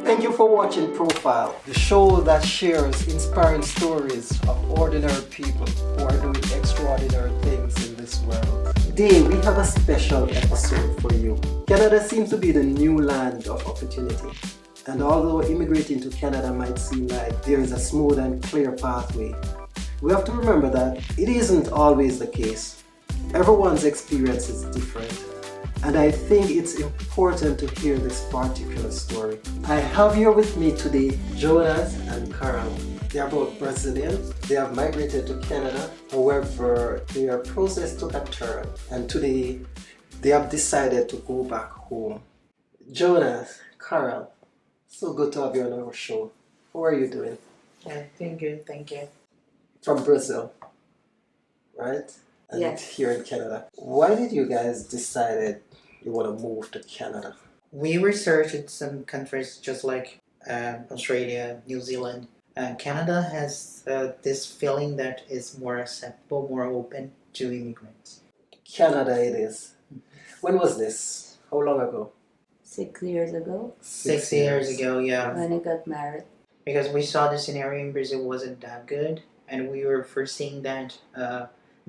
Thank you for watching Profile, the show that shares inspiring stories of ordinary people who are doing extraordinary things in this world. Today we have a special episode for you. Canada seems to be the new land of opportunity. And although immigrating to Canada might seem like there is a smooth and clear pathway, we have to remember that it isn't always the case. Everyone's experience is different. And I think it's important to hear this particular story. I have here with me today Jonas and Carol. They are both Brazilians. They have migrated to Canada. However, their process took a turn. And today, they have decided to go back home. Jonas, Carol, so good to have you on our show. How are you doing? Doing good, thank you. From Brazil, right? And Yes. here in Canada. Why did you guys decide you want to move to Canada? We researched some countries just like Australia, New Zealand. Canada has this feeling that is more acceptable, more open to immigrants. Canada it is. When was this? How long ago? 6 years ago 6 years ago, yeah. when I got married. Because we saw the scenario in Brazil wasn't that good, and we were foreseeing that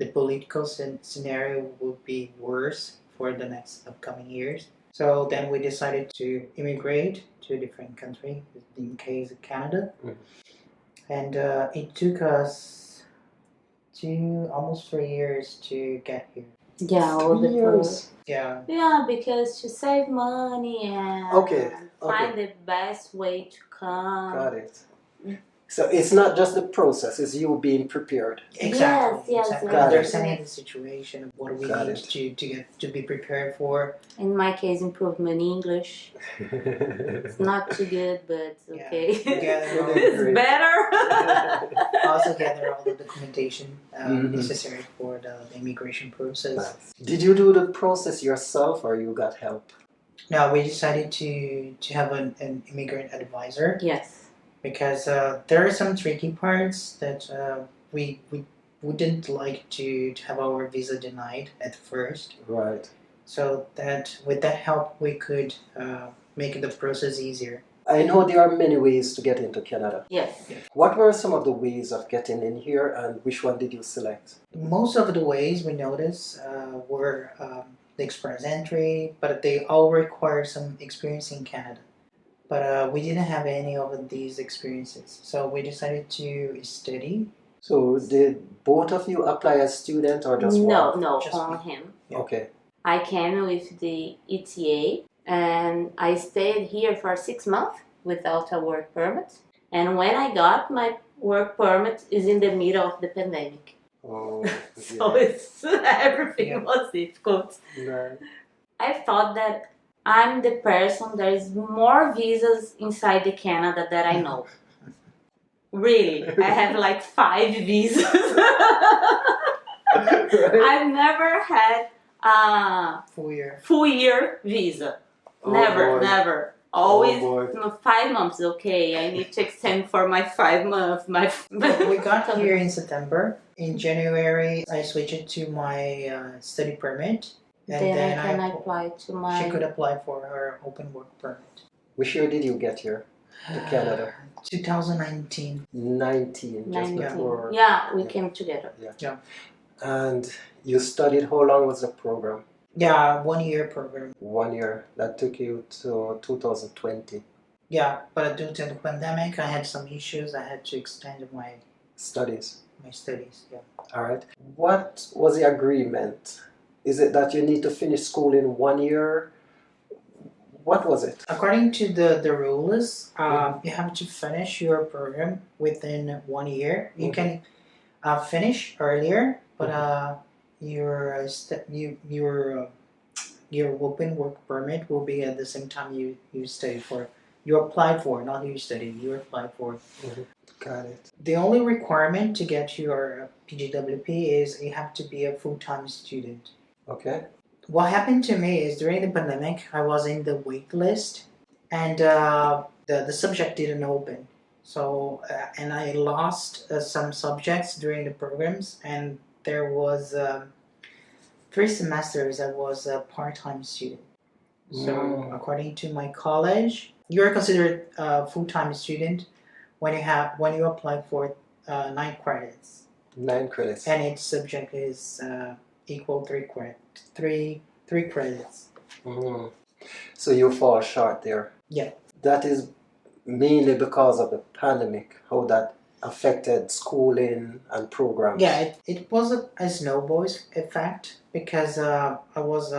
the political scenario would be worse for the next upcoming years. So then we decided to immigrate to a different country, in case of Canada. And it took us almost 3 years to get here. Yeah, all the years. Yeah. Yeah, because to save money and Okay. find the best way to come. Got it. So it's not just the process, it's you being prepared. Exactly. Yes, exactly. yes. Understanding the situation of what we Got need to be prepared for. In my case, improve my English. It's not too good, but it's Yeah. okay. Gather all It's Great. better. also gather all the documentation Mhm. necessary for the immigration process. Nice. Did you do the process yourself or you got help? Now we decided to have an immigrant advisor Yes. because there are some tricky parts that we wouldn't like to have our visa denied at first. Right. So that with that help we could make the process easier. I know there are many ways to get into Canada. Yes. What were some of the ways of getting in here and which one did you select? Most of the ways we noticed were the express entry, but they all require some experience in Canada. But we didn't have any of these experiences, so we decided to study. So did both of you apply as student or just No, one? no, Just on one. him. Okay. I came with the ETA and I stayed here for 6 months without a work permit. And when I got my work permit is in the middle of the pandemic. Oh, So yeah. it's everything Yeah. was difficult. Right. I thought that I'm the person that is more visas inside the Canada that I know. Really, I have like 5 visas. I've never had a 4 year. full year visa. Oh, Never, boy. never. Always Oh, boy. 5 months. Okay, I need to extend for my 5 months. We got here in September. In January, I switched to my study permit, and then I then can apply to my. she could apply for her open work permit. Which year did you get here to Canada? 2019. 19, just 19. before. Yeah, we came together. And you studied, how long was the program? Yeah, 1 year program. 1 year. That took you to 2020. Yeah, but due to the pandemic, I had some issues. I had to extend my Studies. studies. Yeah. All right. What was the agreement? Is it that you need to finish school in 1 year? What was it? According to the rules, you have to finish your program within 1 year. You can finish earlier, but your open work permit will be at the same time you study for. You applied for, not you studied. You applied for. Got it. The only requirement to get your PGWP is you have to be a full-time student. Okay. What happened to me is during the pandemic, I was in the wait list, and the subject didn't open. So, and I lost some subjects during the programs, and there was 3 semesters I was a part-time student. So according to my college, you are considered a full-time student when you apply for 9 credits. 9 credits. And its subject is equal 3 credits. So you fall short there. Yeah. That is mainly because of the pandemic, how that affected schooling and programs. Yeah, it was a snowball effect because I was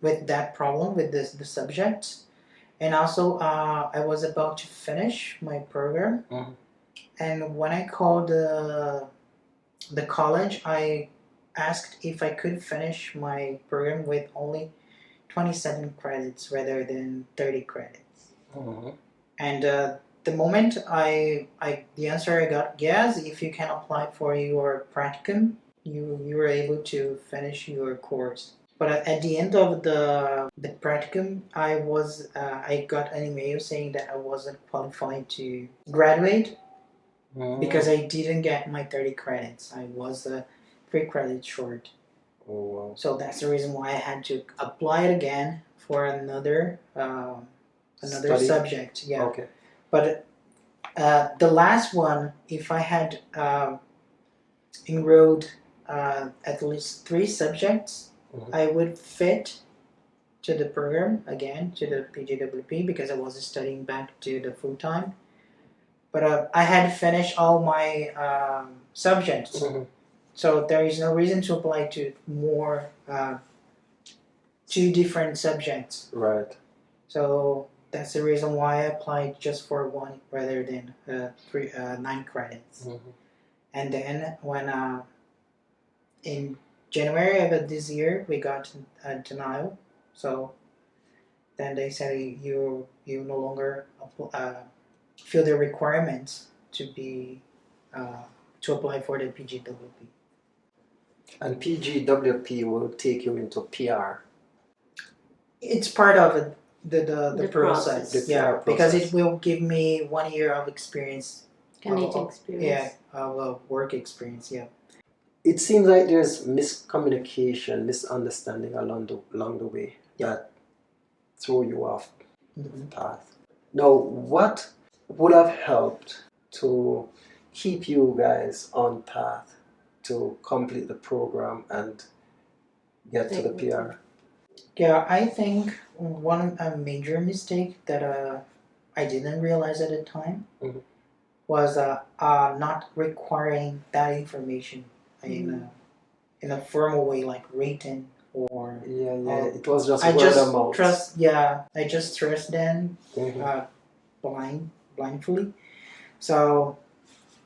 with that problem with the subject, and also I was about to finish my program, and when I called the college, I asked if I could finish my program with only 27 credits rather than 30 credits. And the moment the answer I got, yes, if you can apply for your practicum, you were able to finish your course. But at the end of the practicum, I got an email saying that I wasn't qualified to graduate because I didn't get my 30 credits. I was 3 credits short. Oh, wow. So that's the reason why I had to apply it again for another Study? subject. Yeah. Okay. But the last one, if I had enrolled at least 3 subjects, I would fit to the program again, to the PGWP, because I was studying back to the full time. But I had finished all my subjects, so there is no reason to apply to more 2 different subjects. Right. So that's the reason why I applied just for 1 rather than 9 credits. And then when in January of this year we got a denial, so then they said you no longer fill the requirements to be to apply for the PGWP. And PGWP will take you into PR. It's part of the process. The Yeah, PR because process. it will give me 1 year of experience. Canadian experience. Yeah, of work experience. Yeah. It seems like there's miscommunication, misunderstanding along the way that throw you off the path. Now, what would have helped to keep you guys on path to complete the program and get to the PR? Yeah, I think one major mistake that I didn't realize at the time was not requiring that information in a formal way, like written or it was just I word just of mouth. I just trust them blindly. So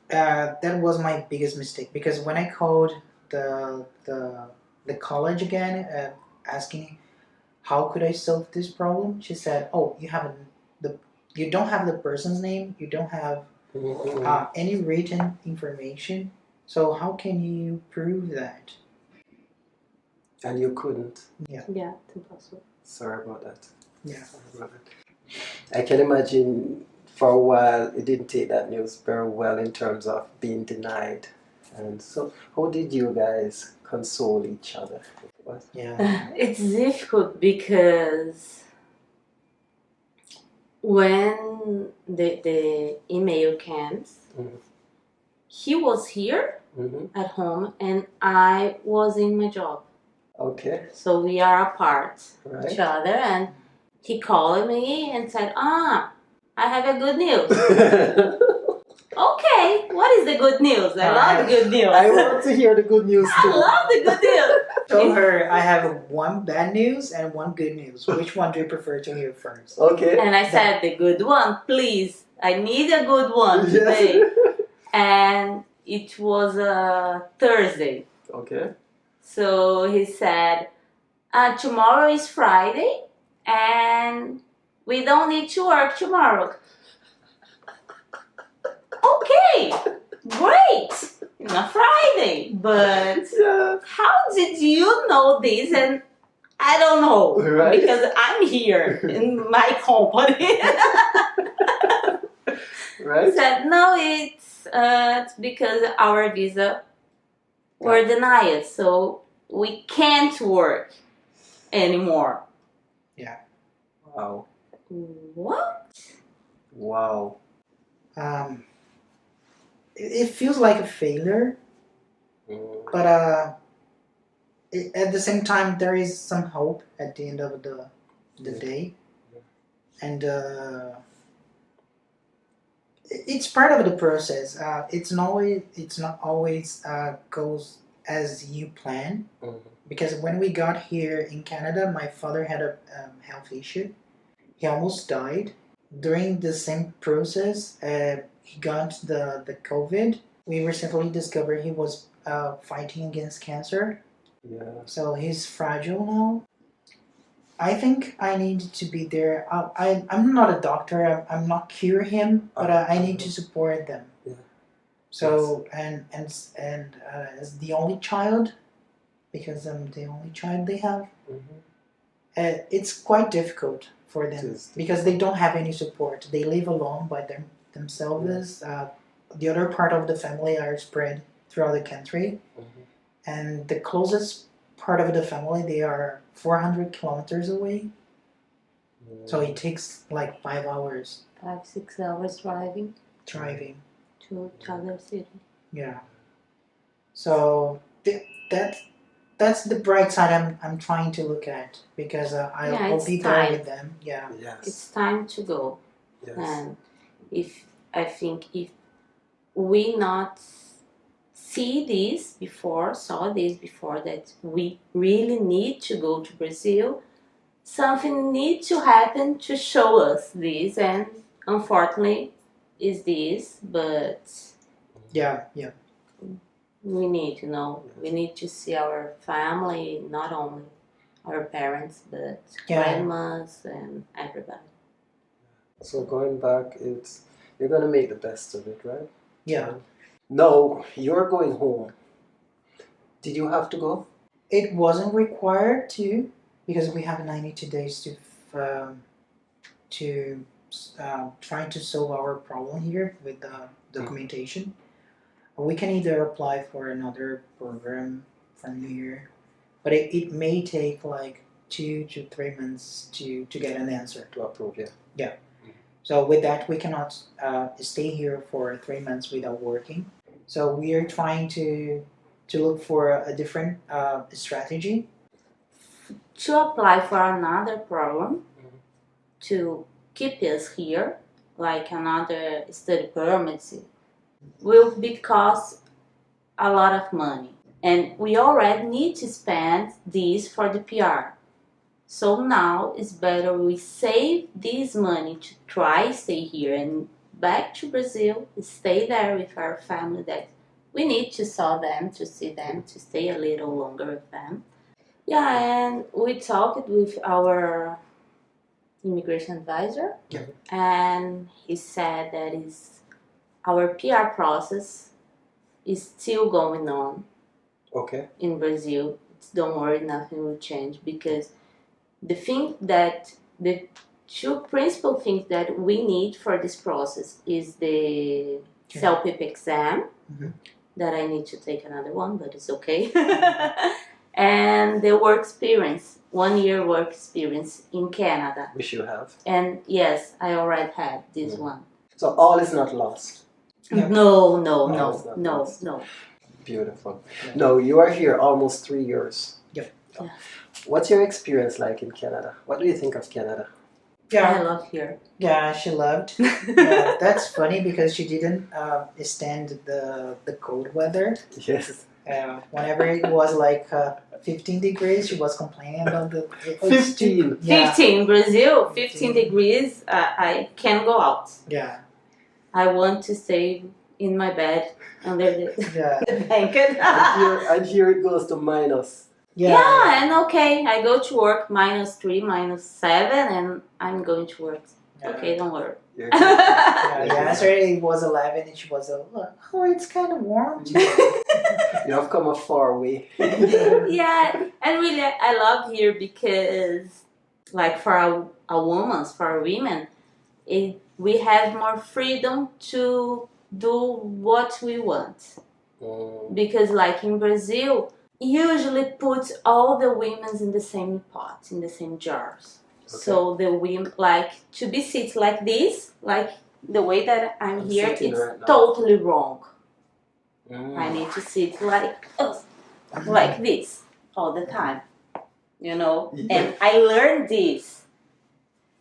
that was my biggest mistake, because when I called the college again asking how could I solve this problem, she said, "Oh, you don't have the person's name, you don't have any written information, so how can you prove that?" And you couldn't. Yeah, it's impossible. Sorry about that. Yeah. I can imagine for a while it didn't take that news very well in terms of being denied. And so how did you guys console each other? Yeah. It's difficult because when the email comes, he was here at home and I was in my job. Okay. So we are apart each Right. other, and he called me and said, I have a good news. Okay, what is the good news? I love the good news. I want to hear the good news I too. love the good news. Told her I have 1 bad news and 1 good news. Which one do you prefer to hear first? Okay. And I said, the good one, please. I need a good one today. And it was a Thursday. Okay. So he said, tomorrow is Friday and we don't need to work tomorrow. Okay, great. It's a Friday, but how did you know this? And I don't know, Right. because I'm here in my company. Right. Said, no, it's because our visa were denied, so we can't work anymore. Yeah. Wow. What? Wow. It feels like a failure, but at the same time, there is some hope at the end of the day, and it's part of the process. It's not always goes as you plan. Because when we got here in Canada, my father had a health issue. He almost died. During the same process, he got the COVID. We recently discovered he was fighting against cancer. Yeah. So he's fragile now. I think I need to be there. I'm not a doctor. I'm not cure him, but I need to support them. Yeah. So and as the only child, because I'm the only child they have, it's quite difficult for them because they don't have any support. They live alone by themselves. The other part of the family are spread throughout the country, and the closest part of the family, they are 400 kilometers away. So it takes like 5 hours. 5-6 hours driving to other city. Yeah. So that's the bright side I'm trying to look at, because I'll be there with them. Yeah. Yes. It's time to go. Yes. And if we not saw this before, that we really need to go to Brazil, something needs to happen to show us this, and unfortunately is this, but Yeah. we need to know. We need to see our family, not only our parents, but grandmas and everybody. So going back, you're gonna make the best of it, right? Yeah. No, you're going home. Did you have to go? It wasn't required to, because we have 92 days to try to solve our problem here with the documentation. We can either apply for another program from here, but it may take like 2 to 3 months to get an answer. To approve, yeah. Yeah. So with that, we cannot stay here for 3 months without working. So we are trying to look for a different strategy. To apply for another program to keep us here, like another study permit, will cost a lot of money. And we already need to spend this for the PR. So now it's better we save this money to try stay here and back to Brazil, stay there with our family that we need to saw them, to see them, to stay a little longer with them. Yeah, and we talked with our immigration advisor, and he said that our PR process is still going on. Okay. In Brazil. Don't worry, nothing will change, because the two principal things that we need for this process is the self-PIP exam, that I need to take another one, but it's okay. And the work experience, 1 year work experience in Canada. Which you have. And yes, I already had this one. So all is not lost. Yeah. No. Beautiful. No, you are here almost 3 years. Yep. Yeah. What's your experience like in Canada? What do you think of Canada? I love here. Yeah, she loved. That's funny because she didn't stand the cold weather. Yes. Whenever it was like 15 degrees, she was complaining about the 15. Yeah. 15 Brazil, 15 degrees. I can't go out. Yeah. I want to stay in my bed under the blanket. and here it goes to minus. Yeah, and okay, I go to work -3, -7, and I'm going to work. Yeah. Okay, don't worry. Yesterday it was 11 and she was oh, it's kind of warm today. You have come a far way. Yeah, and really I love here because, like, for our women, we have more freedom to do what we want. Because, like, in Brazil, usually put all the women in the same pot, in the same jars. So the women like to be sit like this, like the way that I'm here, sitting it's right now. totally wrong. Mm. I need to sit like this all the time, you know. Yeah. And I learned this.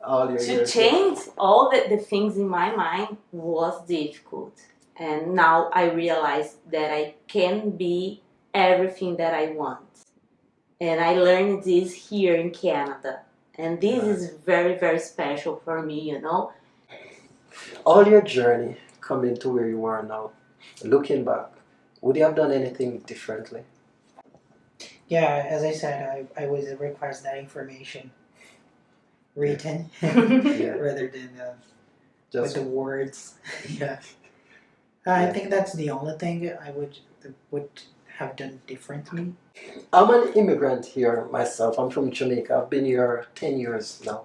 All your To years. change all the things in my mind was difficult. And now I realize that I can be everything that I want. And I learned this here in Canada. And this is very, very special for me, you know. All your journey coming to where you are now, looking back, would you have done anything differently? Yeah, as I said, I always request that information written Yeah. rather than with Just the words. Yeah. I think that's the only thing I would have done differently. I'm an immigrant here myself. I'm from Jamaica. I've been here 10 years now.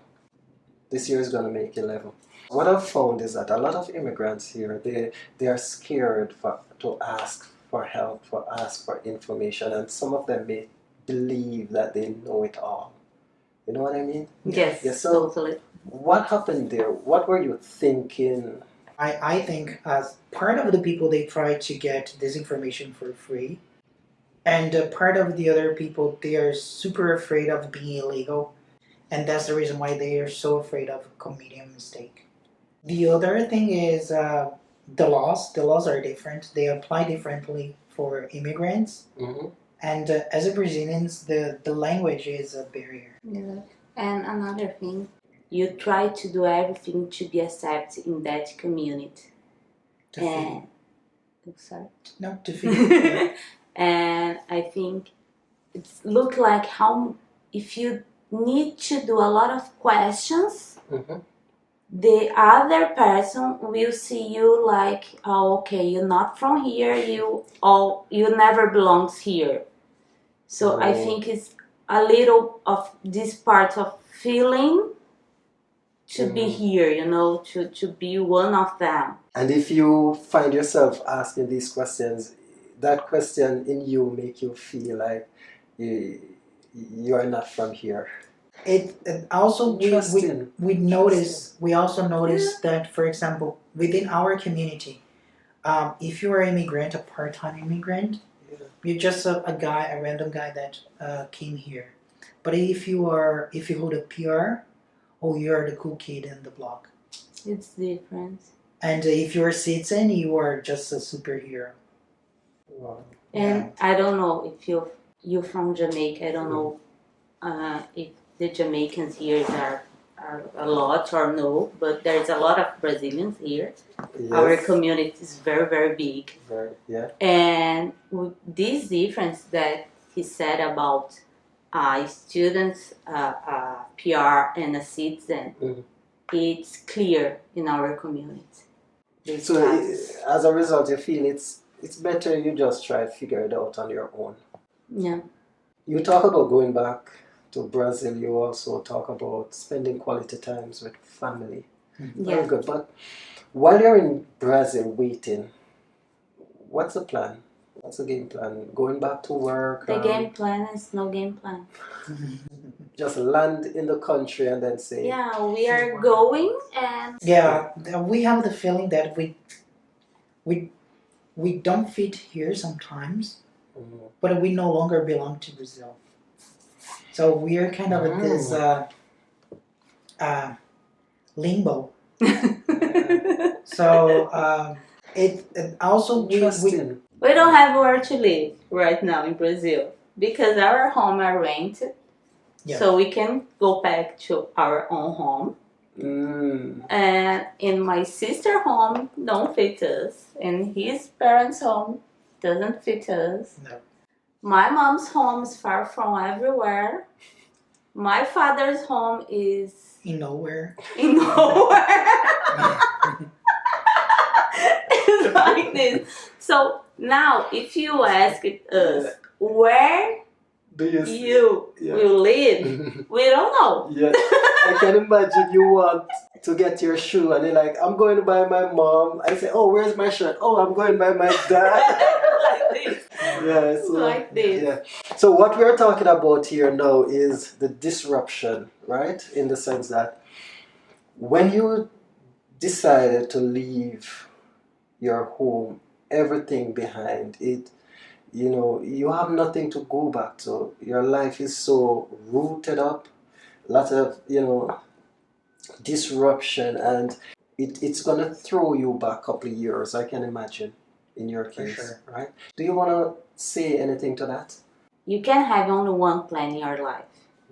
This year is going to make 11. What I've found is that a lot of immigrants here, they are scared to ask for help, to ask for information, and some of them may believe that they know it all. You know what I mean? Yes, Yeah, so totally. what happened there? What were you thinking? I think as part of the people, they try to get this information for free. And part of the other people, they are super afraid of being illegal. And that's the reason why they are so afraid of committing a mistake. The other thing is the laws. The laws are different. They apply differently for immigrants. Mm-hmm. And as a Brazilians, the language is a barrier. Yeah. And another thing, you try to do everything to be accepted in that community. To And feel. No, to feel. and I think it's look like how if you need to do a lot of questions, Mm-hmm. the other person will see you like, oh, okay, you're not from here, you never belongs here. So I think it's a little of this part of feeling to be here, you know, to be one of them. And if you find yourself asking these questions, that question in you make you feel like you are not from here. It also we also notice that, for example, within our community, if you are an immigrant, a part-time immigrant, you're just a random guy that came here. But if you hold a PR, oh, you're the cool kid in the block. It's different. And if you're a citizen, you are just a superhero. Wow. And I don't know if you're from Jamaica. I don't know if the Jamaicans here are a lot or no, but there's a lot of Brazilians here. Yes. Our community is very, very big. Yeah. And with this difference that he said about students, PR, and a citizen, it's clear in our community. So as a result, you feel it's better you just try to figure it out on your own. Yeah. You talk about going back to Brazil. You also talk about spending quality times with family. Very good. But while you're in Brazil waiting, what's the plan? What's the game plan? Going back to work? The game plan is no game plan. Just land in the country and then say... Yeah, we are going and... Yeah, we have the feeling that we don't fit here sometimes, but we no longer belong to Brazil. So we are kind of in this limbo. So it also we don't have where to live right now in Brazil because our home are rented, so we can go back to our own home. And in my sister's home don't fit us, and his parents' home doesn't fit us. No. My mom's home is far from everywhere. My father's home is in nowhere. In nowhere. It's like this. So now, if you ask us where you will live, we don't know. Yeah, I can imagine you want to get your shoe, and they're like, I'm going to buy my mom. I say, oh, where's my shirt? Oh, I'm going to buy my dad. Like this. Yeah, so, Like this. yeah. So what we're talking about here now is the disruption, right? In the sense that when you decided to leave your home, everything behind it, you have nothing to go back to. Your life is so rooted up, lot of, disruption, and it's gonna throw you back a couple of years, I can imagine, in your case. For sure. Right? Do you want to say anything to that? You can have only one plan in your life.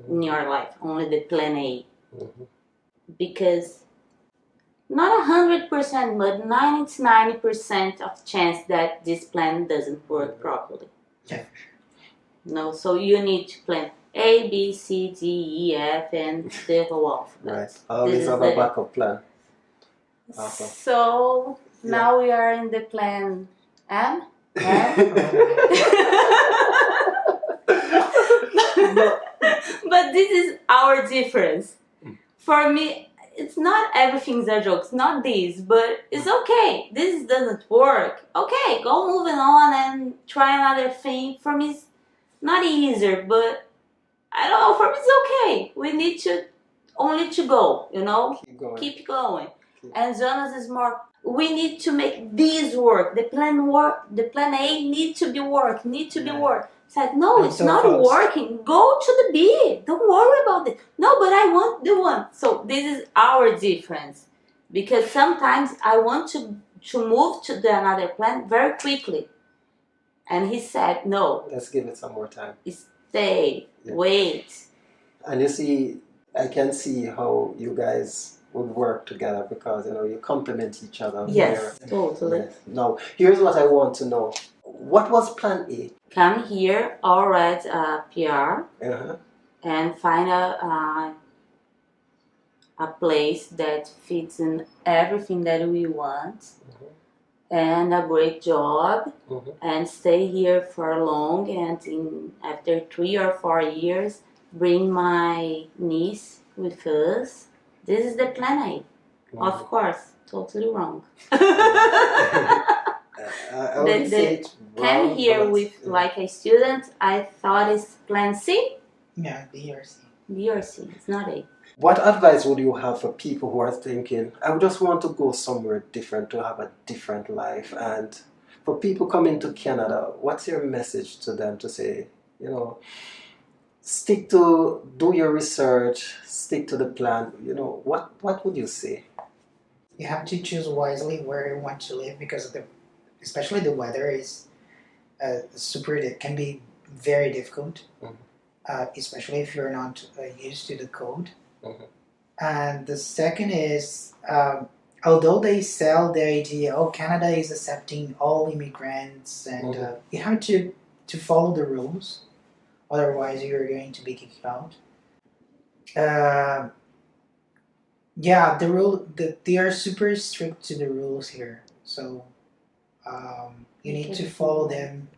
In your life, only the plan A. Mm-hmm. Because not 100%, but 90% of chance that this plan doesn't work properly. Yeah. No, so you need to plan A, B, C, D, E, F, and the whole alphabet. Right. Always have a backup plan. Awesome. So now we are in the plan M. But this is our difference. For me, it's not everything's a joke. It's not this, but it's okay. This doesn't work. Okay, go moving on and try another thing. For me, it's not easier, but I don't know. For me, it's okay. We need to only to go. Keep going. Keep going. And Jonas is more. We need to make this work. The plan work. The plan A need to be work. Need to be work. It's like, no, it's so not close. Working. Go to the B. Don't worry about it. No, but I want the one. So this is our difference. Because sometimes I want to move to another plan very quickly. And he said, no. Let's give it some more time. Stay. Yeah. Wait. And you see, I can see how you guys would work together because, you complement each other. Yes, totally. Yes. Now, here's what I want to know. What was plan A? Come here, already PR, and find a place that fits in everything that we want, and a great job, and stay here for long. And after 3 or 4 years, bring my niece with us. This is the plan A. Of course, totally wrong. I would say it's wrong, came here with like a student. I thought it's plan C. Yeah, B or C. B or C. It's not A. What advice would you have for people who are thinking, I just want to go somewhere different to have a different life? And for people coming to Canada, what's your message to them to say, do your research, stick to the plan? What would you say? You have to choose wisely where you want to live because especially the weather is it can be very difficult, especially if you're not used to the cold. And the second is, although they sell the idea, Canada is accepting all immigrants, and you have to follow the rules, otherwise you're going to be kicked out. They are super strict to the rules here, so you need to follow them.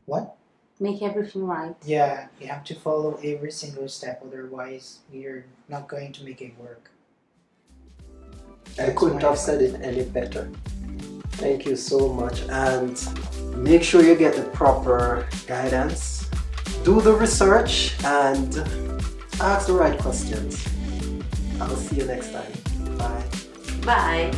What? Make everything right. Yeah, you have to follow every single step, otherwise you're not going to make it work. I couldn't have said it any better. Thank you so much, and make sure you get the proper guidance. Do the research and ask the right questions. I'll see you next time. Bye. Bye.